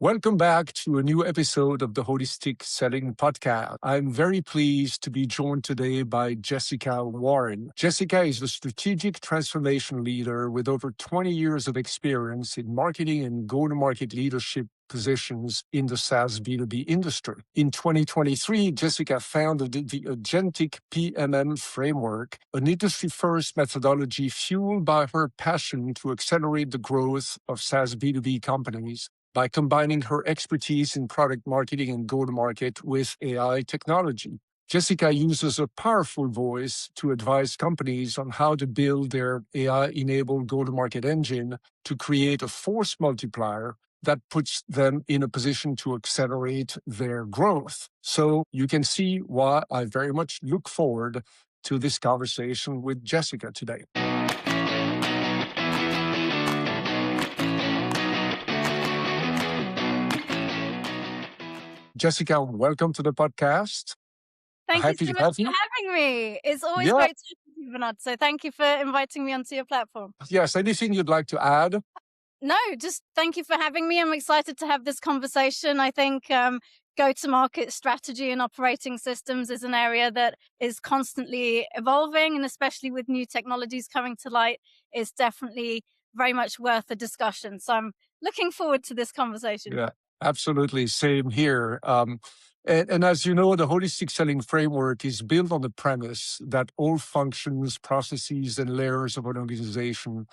Welcome back to a new episode of the Holistic Selling Podcast. I'm very pleased to be joined today by Jessica Warren. Jessica is a strategic transformation leader with over 20 years of experience in marketing and go-to-market leadership positions in the SaaS B2B industry. In 2023, Jessica founded the Agentic PMM framework, an industry-first methodology fueled by her passion to accelerate the growth of SaaS B2B companies by combining her expertise in product marketing and go-to-market with AI technology. Jessica uses a powerful voice to advise companies on how to build their AI-enabled go-to-market engine to create a force multiplier that puts them in a position to accelerate their growth. So you can see why I very much look forward to this conversation with Jessica today. Jessica, welcome to the podcast. Thank Happy you so to much have for you. having me. It's always Yeah. great to talk to you, Bernard. So thank you for inviting me onto your platform. Yes, anything you'd like to add? No, just thank you for having me. I'm excited to have this conversation. I think go-to-market strategy and operating systems is an area that is constantly evolving, and especially with new technologies coming to light, is definitely very much worth a discussion. So I'm looking forward to this conversation. Yeah, absolutely. Same here. And as you know, the holistic selling framework is built on the premise that all functions, processes, and layers of an organization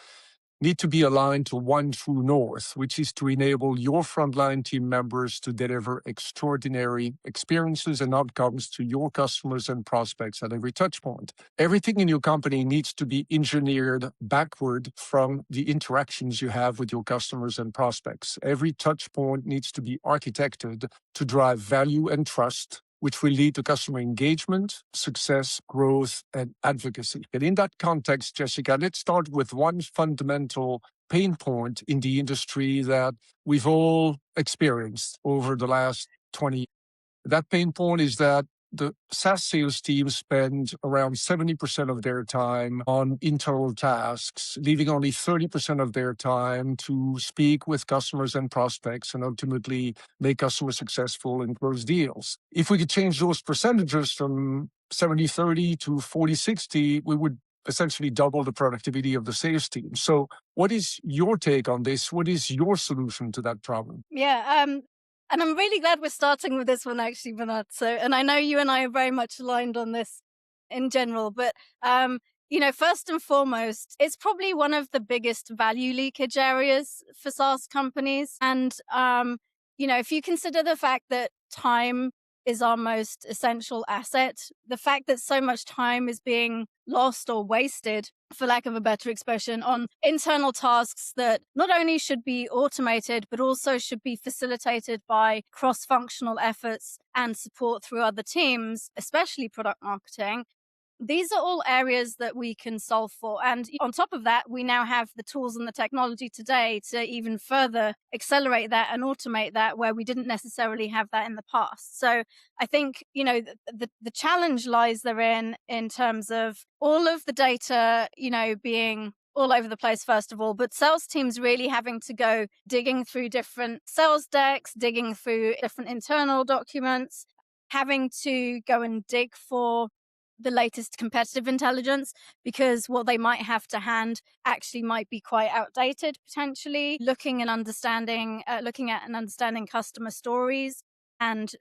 need to be aligned to one true north, which is to enable your frontline team members to deliver extraordinary experiences and outcomes to your customers and prospects at every touch point. Everything in your company needs to be engineered backward from the interactions you have with your customers and prospects. Every touch point needs to be architected to drive value and trust, which will lead to customer engagement, success, growth, and advocacy. And in that context, Jessica, let's start with one fundamental pain point in the industry that we've all experienced over the last 20 years. That pain point is that the SaaS sales teams spend around 70% of their time on internal tasks, leaving only 30% of their time to speak with customers and prospects and ultimately make customers successful and close deals. If we could change those percentages from 70-30 to 40-60, we would essentially double the productivity of the sales team. So what is your take on this? What is your solution to that problem? Yeah, and I'm really glad we're starting with this one, actually, Bernard. So, and I know you and I are very much aligned on this in general, but first and foremost, it's probably one of the biggest value leakage areas for SaaS companies. And if you consider the fact that time is our most essential asset, the fact that so much time is being lost or wasted, for lack of a better expression, on internal tasks that not only should be automated, but also should be facilitated by cross-functional efforts and support through other teams, especially product marketing. These are all areas that we can solve for. And on top of that, we now have the tools and the technology today to even further accelerate that and automate that where we didn't necessarily have that in the past. So I think, the challenge lies therein in terms of all of the data, being all over the place, first of all, but sales teams really having to go digging through different sales decks, digging through different internal documents, having to go and dig for the latest competitive intelligence, because what they might have to hand actually might be quite outdated potentially. Looking at and understanding customer stories and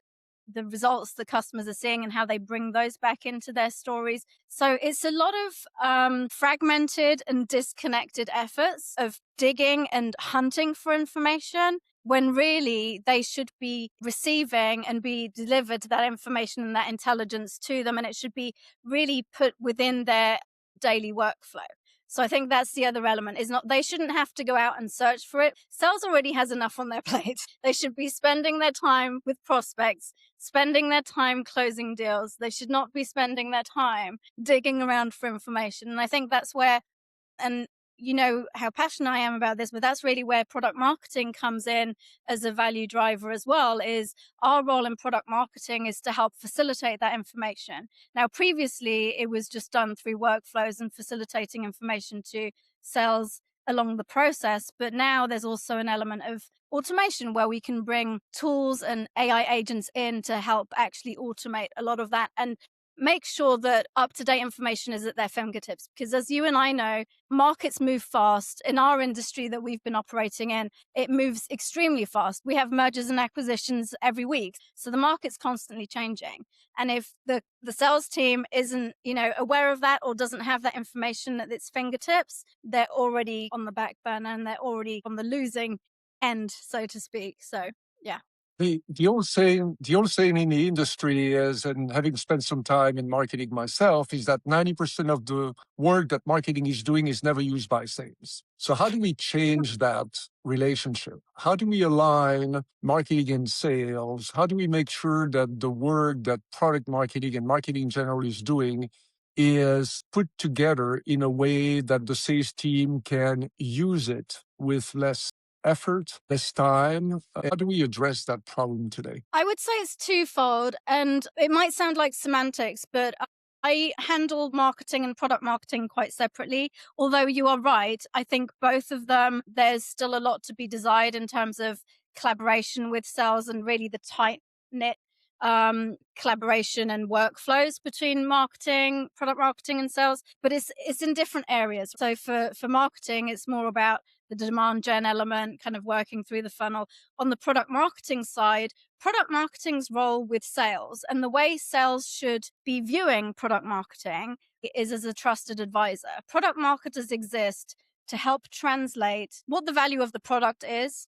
the results the customers are seeing and how they bring those back into their stories. So it's a lot of fragmented and disconnected efforts of digging and hunting for information, when really they should be receiving and be delivered that information and that intelligence to them, and it should be really put within their daily workflow. So I think that's the other element, is not, they shouldn't have to go out and search for it. Sales already has enough on their plate. They should be spending their time with prospects, spending their time closing deals. They should not be spending their time digging around for information. And I think that's where, and you know how passionate I am about this, but that's really where product marketing comes in as a value driver as well. Is our role in product marketing is to help facilitate that information. Now, previously, it was just done through workflows and facilitating information to sales along the process. But now there's also an element of automation where we can bring tools and AI agents in to help actually automate a lot of that and make sure that up-to-date information is at their fingertips. Because as you and I know, markets move fast. In our industry that we've been operating in, it moves extremely fast. We have mergers and acquisitions every week. So the market's constantly changing. And if the sales team isn't, aware of that or doesn't have that information at its fingertips, they're already on the back burner and they're already on the losing end, so to speak. So, yeah. The old saying in the industry is, and having spent some time in marketing myself, is that 90% of the work that marketing is doing is never used by sales. So how do we change that relationship? How do we align marketing and sales? How do we make sure that the work that product marketing and marketing in general is doing is put together in a way that the sales team can use it with less effort, less time? How do we address that problem today? I would say it's twofold, and it might sound like semantics, but I handle marketing and product marketing quite separately. Although you are right, I think both of them, there's still a lot to be desired in terms of collaboration with sales and really the tight knit collaboration and workflows between product marketing and sales, but it's in different areas. So for marketing, it's more about the demand gen element, kind of working through the funnel. On the product marketing side, product marketing's role with sales and the way sales should be viewing product marketing is as a trusted advisor. Product marketers exist to help translate what the value of the product is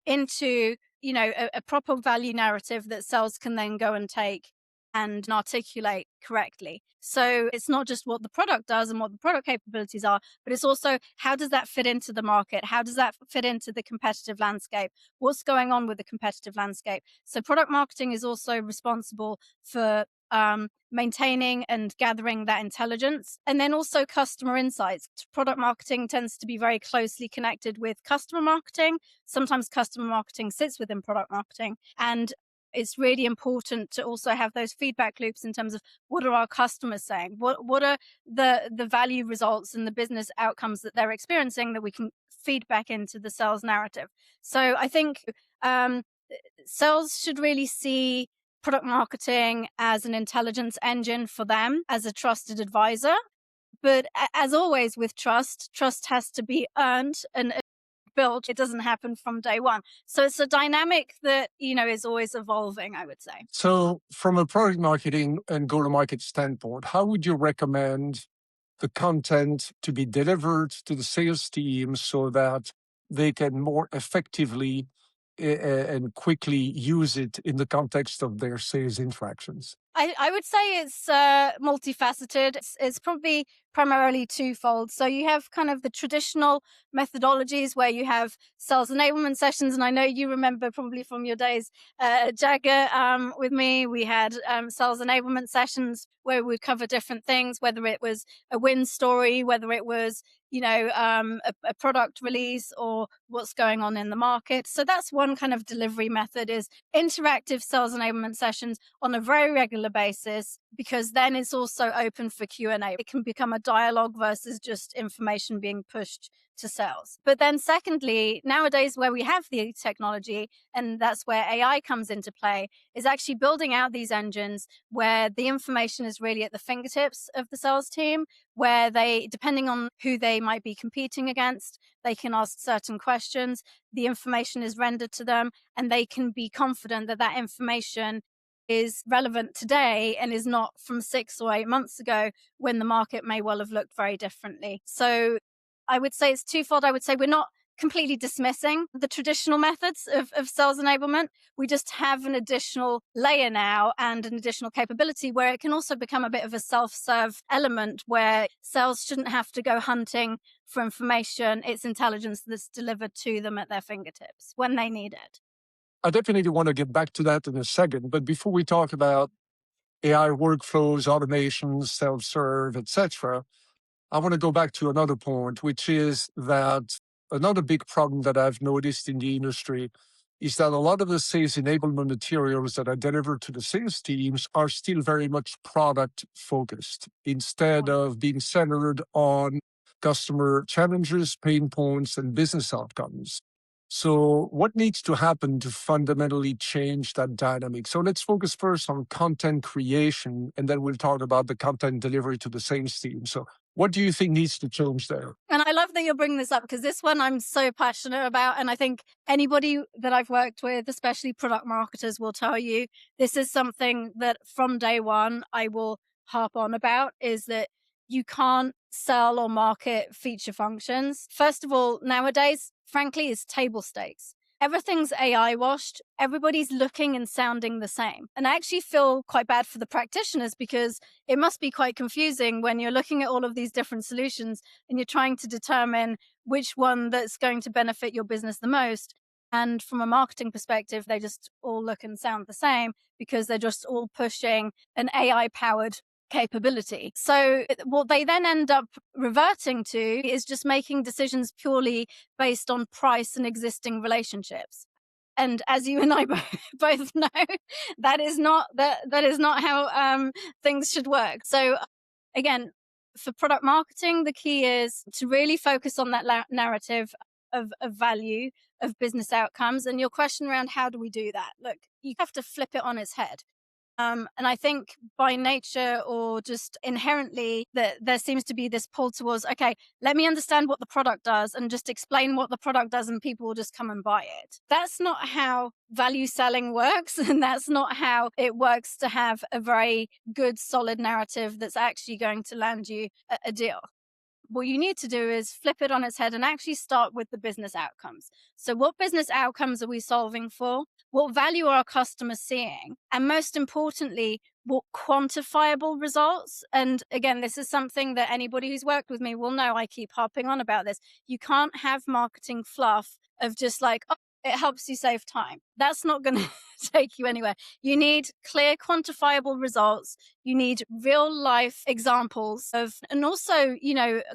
into a proper value narrative that sales can then go and take and articulate correctly. So it's not just what the product does and what the product capabilities are, but it's also how does that fit into the market? How does that fit into the competitive landscape? What's going on with the competitive landscape? So product marketing is also responsible for maintaining and gathering that intelligence. And then also customer insights. Product marketing tends to be very closely connected with customer marketing. Sometimes customer marketing sits within product marketing. And it's really important to also have those feedback loops in terms of what are our customers saying? What are the value results and the business outcomes that they're experiencing that we can feed back into the sales narrative? So I think sales should really see product marketing as an intelligence engine for them, as a trusted advisor. But as always with trust has to be earned and built. It doesn't happen from day one. So it's a dynamic that, is always evolving, I would say. So from a product marketing and go-to-market standpoint, how would you recommend the content to be delivered to the sales team so that they can more effectively and quickly use it in the context of their sales interactions? I would say it's multifaceted. It's probably primarily twofold. So you have kind of the traditional methodologies where you have sales enablement sessions. And I know you remember probably from your days at Jagger with me, we had sales enablement sessions where we'd cover different things, whether it was a win story, whether it was a product release or what's going on in the market. So that's one kind of delivery method, is interactive sales enablement sessions on a very regular basis, because then it's also open for Q&A. It can become a dialogue versus just information being pushed to sales. But then secondly, nowadays where we have the technology, and that's where AI comes into play, is actually building out these engines where the information is really at the fingertips of the sales team, where they, depending on who they might be competing against, they can ask certain questions, the information is rendered to them, and they can be confident that that information is relevant today and is not from 6 or 8 months ago when the market may well have looked very differently. So I would say it's twofold. I would say we're not completely dismissing the traditional methods of sales enablement. We just have an additional layer now and an additional capability where it can also become a bit of a self-serve element where sales shouldn't have to go hunting for information. It's intelligence that's delivered to them at their fingertips when they need it. I definitely want to get back to that in a second. But before we talk about AI workflows, automations, self-serve, etc., I want to go back to another point, which is that another big problem that I've noticed in the industry is that a lot of the sales enablement materials that are delivered to the sales teams are still very much product focused instead of being centered on customer challenges, pain points, and business outcomes. So what needs to happen to fundamentally change that dynamic? So let's focus first on content creation, and then we'll talk about the content delivery to the sales team. So what do you think needs to change there? And I love that you're bringing this up because this one I'm so passionate about. And I think anybody that I've worked with, especially product marketers, will tell you this is something that from day one I will harp on about, is that you can't sell or market feature functions. First of all, nowadays, frankly, it's table stakes. Everything's AI washed. Everybody's looking and sounding the same. And I actually feel quite bad for the practitioners because it must be quite confusing when you're looking at all of these different solutions and you're trying to determine which one that's going to benefit your business the most. And from a marketing perspective, they just all look and sound the same because they're just all pushing an AI powered capability. So what they then end up reverting to is just making decisions purely based on price and existing relationships. And as you and I both know, that is not how things should work. So again, for product marketing, the key is to really focus on that narrative of value, of business outcomes. And your question around how do we do that? Look, you have to flip it on its head. And I think by nature or just inherently that there seems to be this pull towards, okay, let me understand what the product does and just explain what the product does and people will just come and buy it. That's not how value selling works. And that's not how it works to have a very good, solid narrative that's actually going to land you a deal. What you need to do is flip it on its head and actually start with the business outcomes. So what business outcomes are we solving for? What value are our customers seeing? And most importantly, what quantifiable results? And again, this is something that anybody who's worked with me will know. I keep harping on about this. You can't have marketing fluff of just like, oh, it helps you save time. That's not going to take you anywhere. You need clear, quantifiable results. You need real life examples of, and also,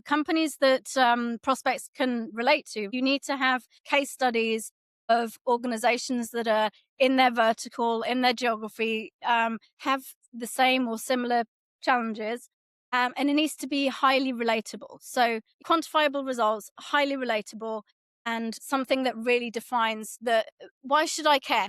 companies that prospects can relate to. You need to have case studies of organizations that are in their vertical, in their geography, have the same or similar challenges. And it needs to be highly relatable. So quantifiable results, highly relatable, and something that really defines why should I care?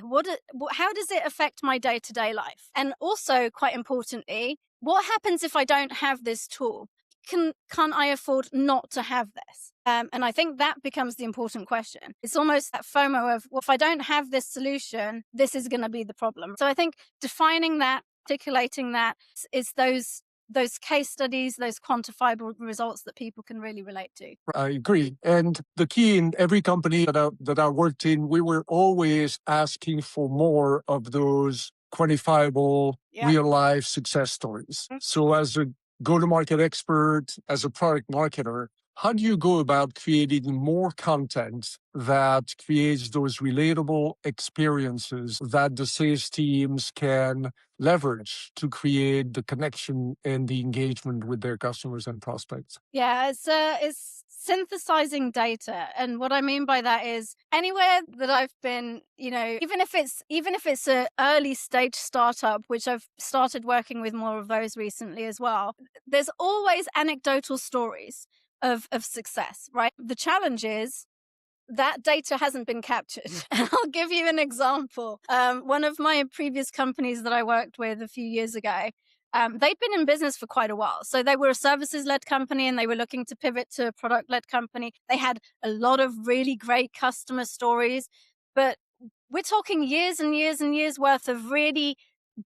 How does it affect my day-to-day life? And also, quite importantly, what happens if I don't have this tool? Can't I afford not to have this? And I think that becomes the important question. It's almost that FOMO of, well, if I don't have this solution, this is going to be the problem. So I think defining that, articulating that is those case studies, those quantifiable results that people can really relate to. I agree. And the key in every company that I worked in, we were always asking for more of those quantifiable, real life success stories. Mm-hmm. So as a go-to-market expert, as a product marketer, how do you go about creating more content that creates those relatable experiences that the sales teams can leverage to create the connection and the engagement with their customers and prospects? Yeah, it's synthesizing data. And what I mean by that is anywhere that I've been, even if it's an early stage startup, which I've started working with more of those recently as well, there's always anecdotal stories of success, right? The challenge is that data hasn't been captured. And I'll give you an example. One of my previous companies that I worked with a few years ago, they'd been in business for quite a while. So they were a services-led company and they were looking to pivot to a product-led company. They had a lot of really great customer stories, but we're talking years and years and years worth of really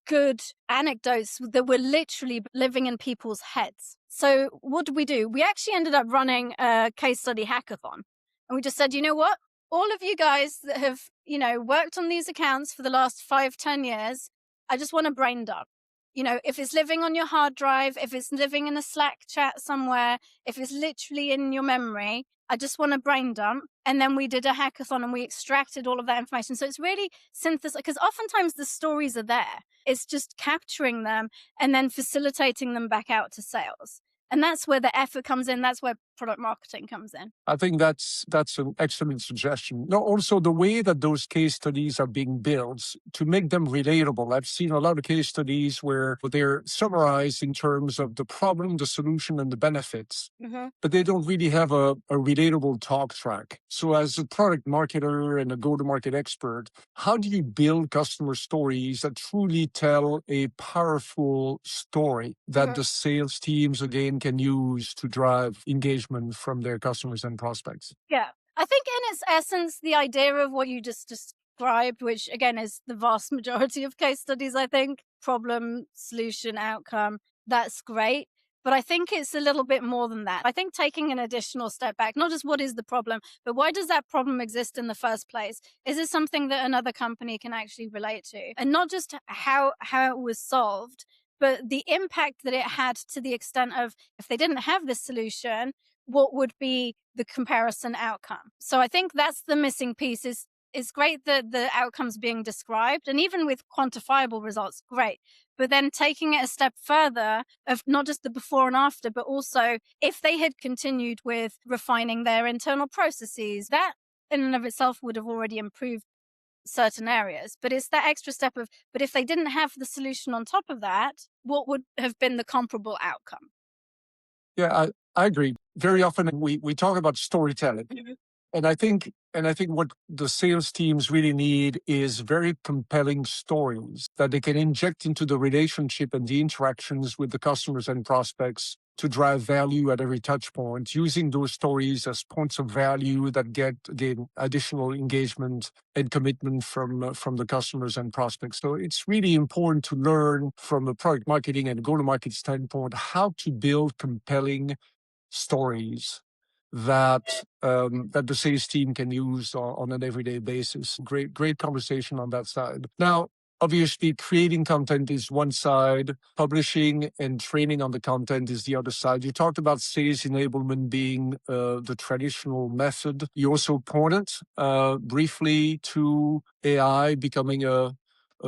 good anecdotes that were literally living in people's heads. So what did we do? We actually ended up running a case study hackathon. And we just said, you know what? All of you guys that have, worked on these accounts for the last 5-10 years, I just want a brain dump. If it's living on your hard drive, if it's living in a Slack chat somewhere, if it's literally in your memory, I just want a brain dump. And then we did a hackathon and we extracted all of that information. So it's really synthesis, because oftentimes the stories are there. It's just capturing them and then facilitating them back out to sales. And that's where the effort comes in. That's where product marketing comes in. I think that's an excellent suggestion. No, also the way that those case studies are being built to make them relatable. I've seen a lot of case studies where they're summarized in terms of the problem, the solution, and the benefits, but they don't really have a relatable talk track. So as a product marketer and a go-to-market expert, how do you build customer stories that truly tell a powerful story that the sales teams, again, can use to drive engagement from their customers and prospects? Yeah. I think in its essence, the idea of what you just described, which again is the vast majority of case studies, I think, problem, solution, outcome, that's great. But I think it's a little bit more than that. I think taking an additional step back, not just what is the problem, but why does that problem exist in the first place? Is it something that another company can actually relate to? And not just how it was solved, but the impact that it had to the extent of if they didn't have this solution, what would be the comparison outcome. So I think that's the missing piece. Is it's great that the outcomes being described, and even with quantifiable results, great. But then taking it a step further of not just the before and after, but also if they had continued with refining their internal processes, that in and of itself would have already improved certain areas. But it's that extra step of, but if they didn't have the solution on top of that, what would have been the comparable outcome? Yeah, I agree. Very often we talk about storytelling. And I think what the sales teams really need is very compelling stories that they can inject into the relationship and the interactions with the customers and prospects to drive value at every touch point, using those stories as points of value that get, again, additional engagement and commitment from the customers and prospects. So it's really important to learn from a product marketing and go-to-market standpoint how to build compelling stories that the sales team can use on an everyday basis. Great conversation on that side. Now, obviously, creating content is one side, publishing and training on the content is the other side. You talked about sales enablement being the traditional method. You also pointed briefly to AI becoming a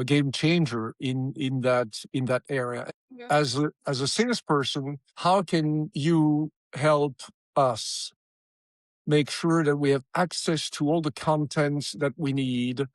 game changer in that area. Yeah. As a salesperson, how can you help us make sure that we have access to all the content that we need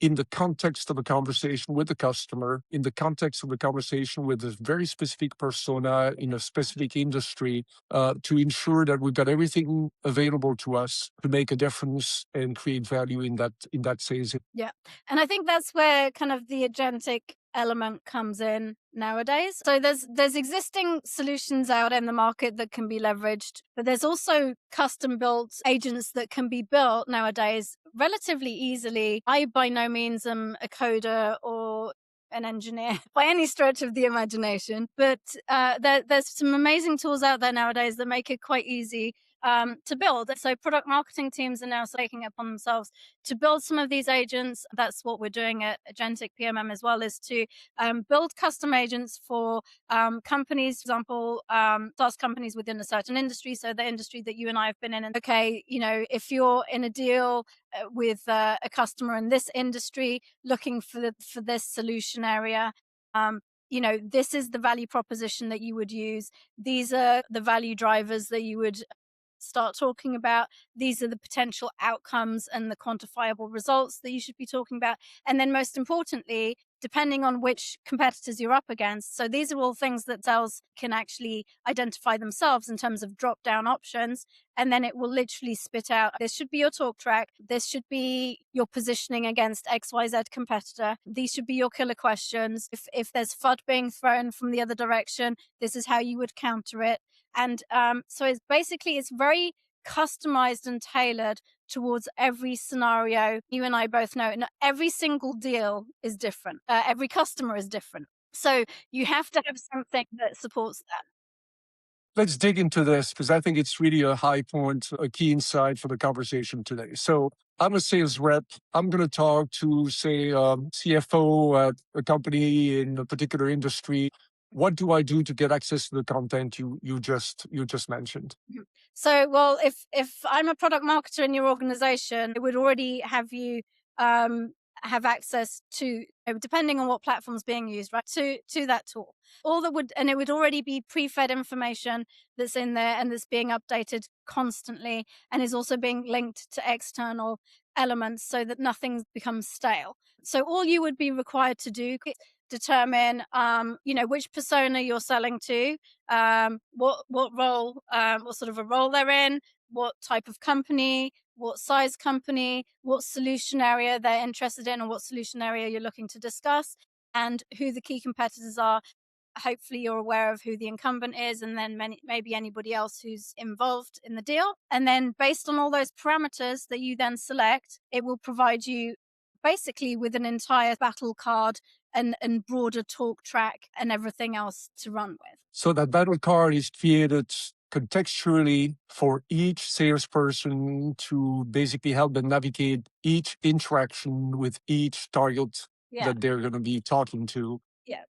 in the context of a conversation with the customer, in the context of a conversation with a very specific persona in a specific industry, to ensure that we've got everything available to us to make a difference and create value in that sales. Yeah. And I think that's where kind of the agentic element comes in nowadays. So there's existing solutions out in the market that can be leveraged, but there's also custom built agents that can be built nowadays relatively easily. I by no means am a coder or an engineer by any stretch of the imagination, but there's some amazing tools out there nowadays that make it quite easy to build. So product marketing teams are now taking it upon themselves to build some of these agents. That's what we're doing at Agentic PMM as well, is to build custom agents for companies, for example, SaaS companies within a certain industry. So the industry that you and I have been in. And okay, if you're in a deal with a customer in this industry looking for this solution area, this is the value proposition that you would use. These are the value drivers that you would start talking about. These are the potential outcomes and the quantifiable results that you should be talking about. And then most importantly, depending on which competitors you're up against. So these are all things that sales can actually identify themselves in terms of drop down options. And then it will literally spit out, this should be your talk track. This should be your positioning against XYZ competitor. These should be your killer questions. If there's FUD being thrown from the other direction, this is how you would counter it. And so it's very customized and tailored towards every scenario. You and I both know every single deal is different. Every customer is different. So you have to have something that supports that. Let's dig into this because I think it's really a high point, a key insight for the conversation today. So I'm a sales rep. I'm going to talk to, say, CFO at a company in a particular industry. What do I do to get access to the content you just mentioned? So, well, if I'm a product marketer in your organization, it would already have you have access to, depending on what platform's being used, right, to that tool. And it would already be pre-fed information that's in there and that's being updated constantly and is also being linked to external elements so that nothing becomes stale. So all you would be required to do is determine, which persona you're selling to, what role, what sort of a role they're in, what type of company, what size company, what solution area they're interested in, or what solution area you're looking to discuss, and who the key competitors are. Hopefully you're aware of who the incumbent is, and then maybe anybody else who's involved in the deal. And then based on all those parameters that you then select, it will provide you basically with an entire battle card and broader talk track and everything else to run with. So that battle card is created contextually for each salesperson to basically help them navigate each interaction with each target that they're going to be talking to. Yeah.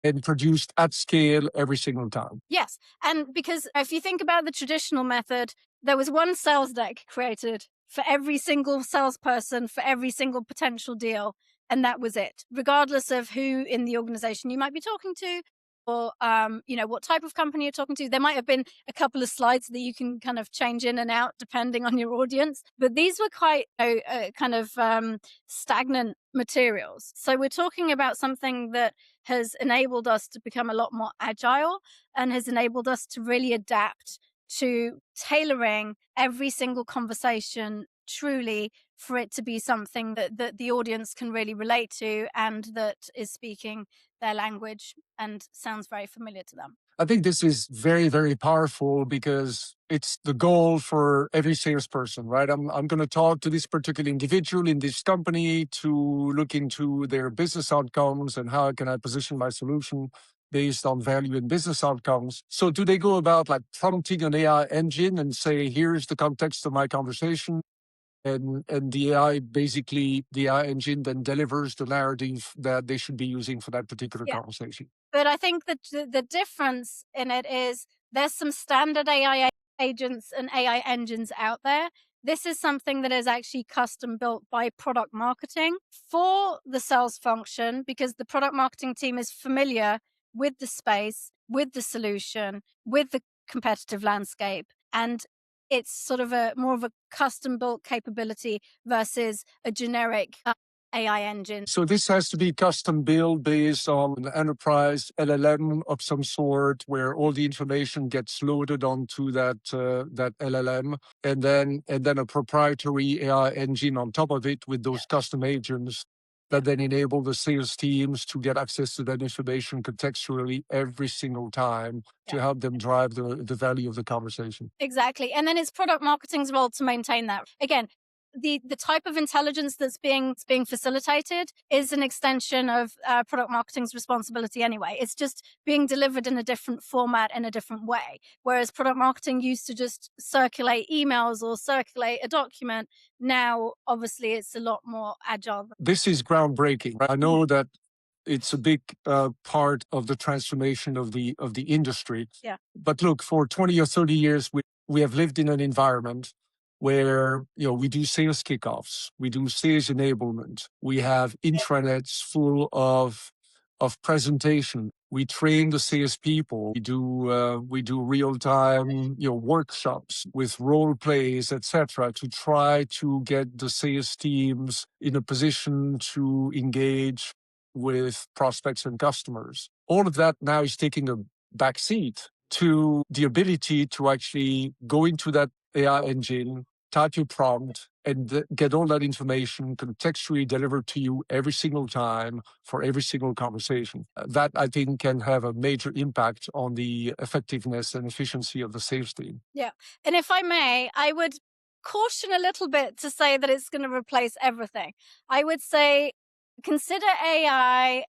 And produced at scale every single time. Yes. And because if you think about the traditional method, there was one sales deck created for every single salesperson, for every single potential deal. And that was it, regardless of who in the organization you might be talking to, or what type of company you're talking to. There might have been a couple of slides that you can kind of change in and out depending on your audience, but these were quite stagnant materials. So we're talking about something that has enabled us to become a lot more agile and has enabled us to really adapt to tailoring every single conversation truly for it to be something that the audience can really relate to and that is speaking their language and sounds very familiar to them. I think this is very, very powerful because it's the goal for every salesperson, right? I'm going to talk to this particular individual in this company to look into their business outcomes and how can I position my solution based on value and business outcomes. So do they go about like prompting an AI engine and say, here's the context of my conversation? And the AI engine then delivers the narrative that they should be using for that particular conversation. But I think that the difference in it is there's some standard AI agents and AI engines out there. This is something that is actually custom built by product marketing for the sales function because the product marketing team is familiar with the space, with the solution, with the competitive landscape. And it's sort of more of a custom built capability versus a generic AI engine. So this has to be custom built based on an enterprise LLM of some sort, where all the information gets loaded onto that LLM, and then a proprietary AI engine on top of it with those custom agents that then enable the sales teams to get access to that information contextually every single time to help them drive the value of the conversation. Exactly. And then it's product marketing's role to maintain that. Again, the type of intelligence that's being facilitated is an extension of product marketing's responsibility anyway. It's just being delivered in a different format in a different way. Whereas product marketing used to just circulate emails or circulate a document. Now, obviously, it's a lot more agile. This is groundbreaking. I know that it's a big part of the transformation of the industry. Yeah. But look, for 20 or 30 years, we have lived in an environment where we do sales kickoffs, we do sales enablement, we have intranets full of presentation. We train the salespeople. We do real time workshops with role plays, etc., to try to get the sales teams in a position to engage with prospects and customers. All of that now is taking a backseat to the ability to actually go into that AI engine, type your prompt, and get all that information contextually delivered to you every single time for every single conversation. That, I think, can have a major impact on the effectiveness and efficiency of the sales team. Yeah. And if I may, I would caution a little bit to say that it's going to replace everything. I would say consider AI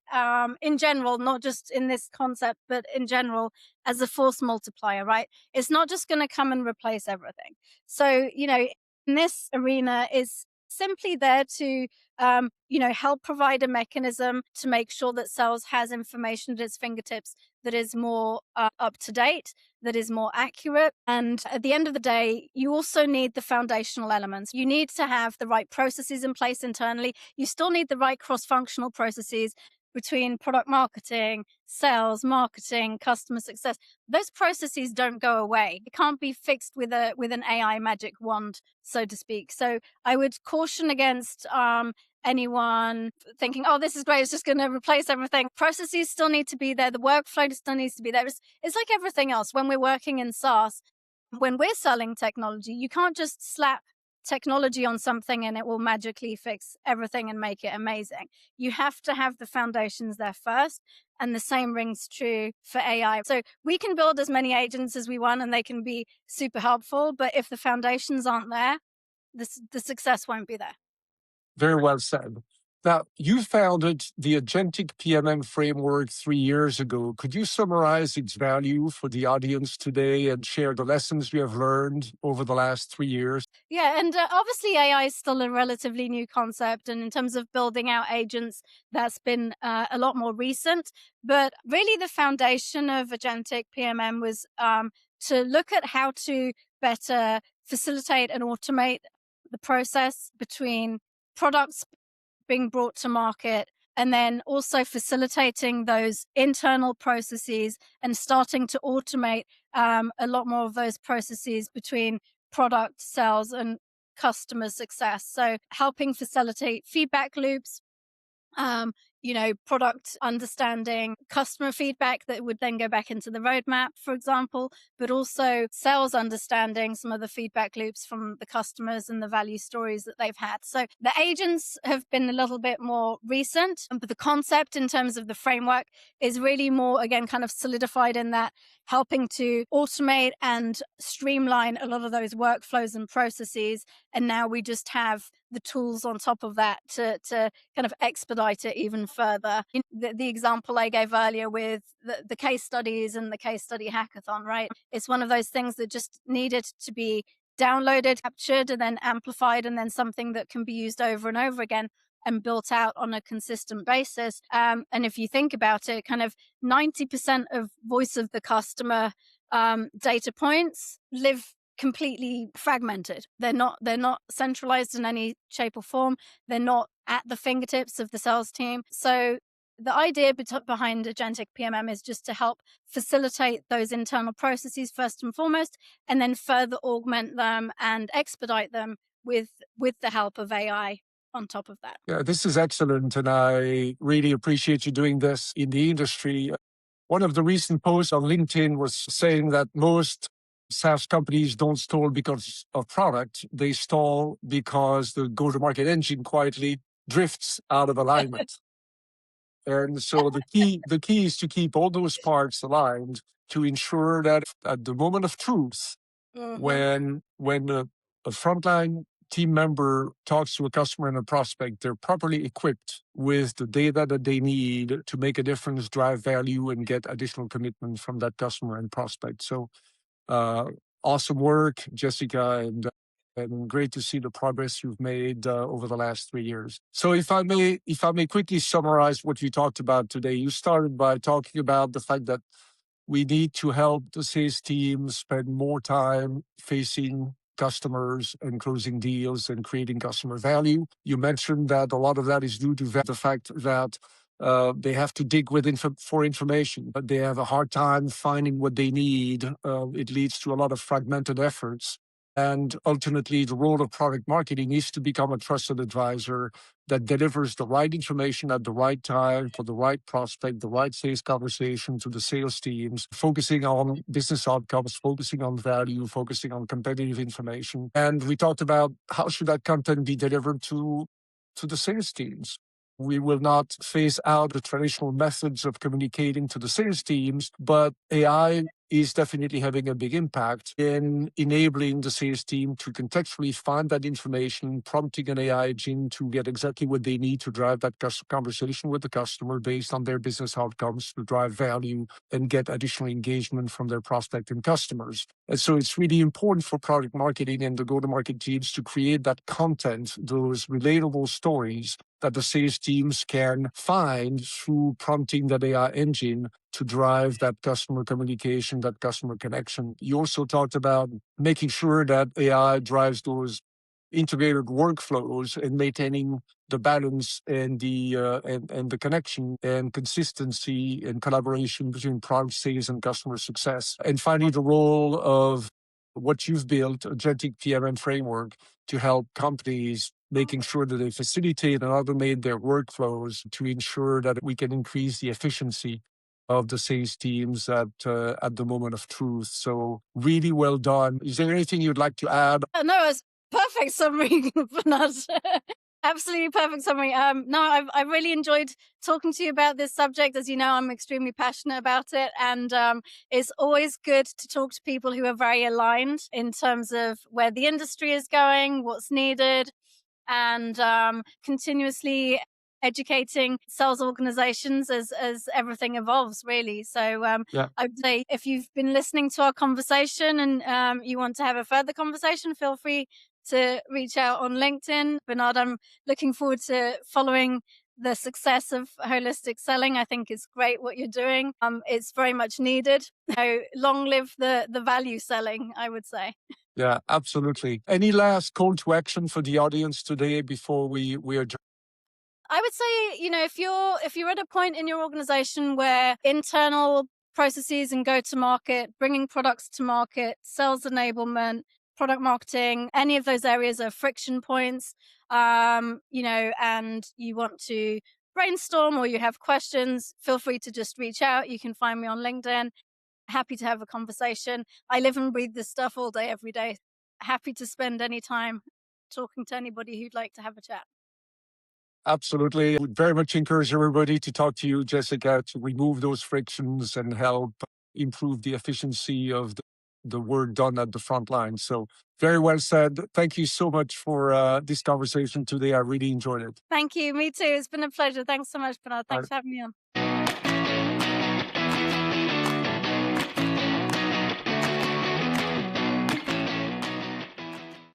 in general, not just in this concept, but in general as a force multiplier, right? It's not just going to come and replace everything. So, in this arena is simply there to help provide a mechanism to make sure that sales has information at its fingertips that is more up to date, that is more accurate. And at the end of the day, you also need the foundational elements. You need to have the right processes in place internally. You still need the right cross-functional processes between product marketing, sales, marketing, customer success. Those processes don't go away. It can't be fixed with an AI magic wand, so to speak. So I would caution against anyone thinking, oh, this is great, it's just going to replace everything. Processes still need to be there. The workflow still needs to be there. It's like everything else. When we're working in SaaS, when we're selling technology, you can't just slap technology on something and it will magically fix everything and make it amazing. You have to have the foundations there first. And the same rings true for AI. So we can build as many agents as we want and they can be super helpful. But if the foundations aren't there, the success won't be there. Very well said. Now, you founded the Agentic PMM framework 3 years ago. Could you summarize its value for the audience today and share the lessons you have learned over the last 3 years? Yeah, and obviously AI is still a relatively new concept. And in terms of building out agents, that's been a lot more recent. But really, the foundation of Agentic PMM was to look at how to better facilitate and automate the process between products being brought to market and then also facilitating those internal processes and starting to automate a lot more of those processes between product sales and customer success. So helping facilitate feedback loops, product understanding, customer feedback that would then go back into the roadmap, for example, but also sales understanding some of the feedback loops from the customers and the value stories that they've had. So the agents have been a little bit more recent, but the concept in terms of the framework is really more, again, kind of solidified in that helping to automate and streamline a lot of those workflows and processes. And now we just have the tools on top of that to kind of expedite it even further. The example I gave earlier with the case studies and the case study hackathon, right? It's one of those things that just needed to be downloaded, captured, and then amplified, and then something that can be used over and over again and built out on a consistent basis. And if you think about it, kind of 90% of voice of the customer data points live completely fragmented. They're not centralized in any shape or form. They're not at the fingertips of the sales team. So the idea behind Agentic PMM is just to help facilitate those internal processes first and foremost, and then further augment them and expedite them with the help of AI on top of that. Yeah, this is excellent, and I really appreciate you doing this in the industry. One of the recent posts on LinkedIn was saying that most SaaS companies don't stall because of product. They stall because the go-to-market engine quietly drifts out of alignment. And so the key is to keep all those parts aligned to ensure that at the moment of truth, when a frontline team member talks to a customer and a prospect, they're properly equipped with the data that they need to make a difference, drive value, and get additional commitment from that customer and prospect. So awesome work, Jessica, and great to see the progress you've made over the last 3 years. So if I may quickly summarize what you talked about today, you started by talking about the fact that we need to help the sales team spend more time facing customers and closing deals and creating customer value. You mentioned that a lot of that is due to the fact that they have to dig for information, but they have a hard time finding what they need. It leads to a lot of fragmented efforts. And ultimately, the role of product marketing is to become a trusted advisor that delivers the right information at the right time for the right prospect, the right sales conversation to the sales teams, focusing on business outcomes, focusing on value, focusing on competitive information. And we talked about how should that content be delivered to the sales teams. We will not phase out the traditional methods of communicating to the sales teams, but AI is definitely having a big impact in enabling the sales team to contextually find that information, prompting an AI engine to get exactly what they need to drive that conversation with the customer based on their business outcomes to drive value and get additional engagement from their prospect and customers. And so it's really important for product marketing and the go-to-market teams to create that content, those relatable stories that the sales teams can find through prompting that AI engine to drive that customer communication, that customer connection. You also talked about making sure that AI drives those integrated workflows and maintaining the balance and the connection and consistency and collaboration between product sales and customer success. And finally, the role of what you've built, Agentic PMM framework, to help companies making sure that they facilitate and automate their workflows to ensure that we can increase the efficiency of the sales teams at the moment of truth. So really well done. Is there anything you'd like to add? No, it's perfect summary, Bernard. Absolutely perfect summary. No, I've really enjoyed talking to you about this subject. As you know, I'm extremely passionate about it, and it's always good to talk to people who are very aligned in terms of where the industry is going, what's needed, and continuously educating sales organizations as everything evolves, really. So I'd say if you've been listening to our conversation and you want to have a further conversation, feel free to reach out on LinkedIn. Bernard, I'm looking forward to following the success of holistic selling. I think it's great what you're doing. It's very much needed. So long live the value selling, I would say. Yeah, absolutely. Any last call to action for the audience today before we adjourn? I would say, if you're at a point in your organization where internal processes and go to market, bringing products to market, sales enablement, product marketing, any of those areas are friction points, and you want to brainstorm or you have questions, feel free to just reach out. You can find me on LinkedIn. Happy to have a conversation. I live and breathe this stuff all day, every day. Happy to spend any time talking to anybody who'd like to have a chat. Absolutely. I would very much encourage everybody to talk to you, Jessica, to remove those frictions and help improve the efficiency of the work done at the front line. So very well said. Thank you so much for this conversation today. I really enjoyed it. Thank you. Me too. It's been a pleasure. Thanks so much, Bernard. Thanks for having me on.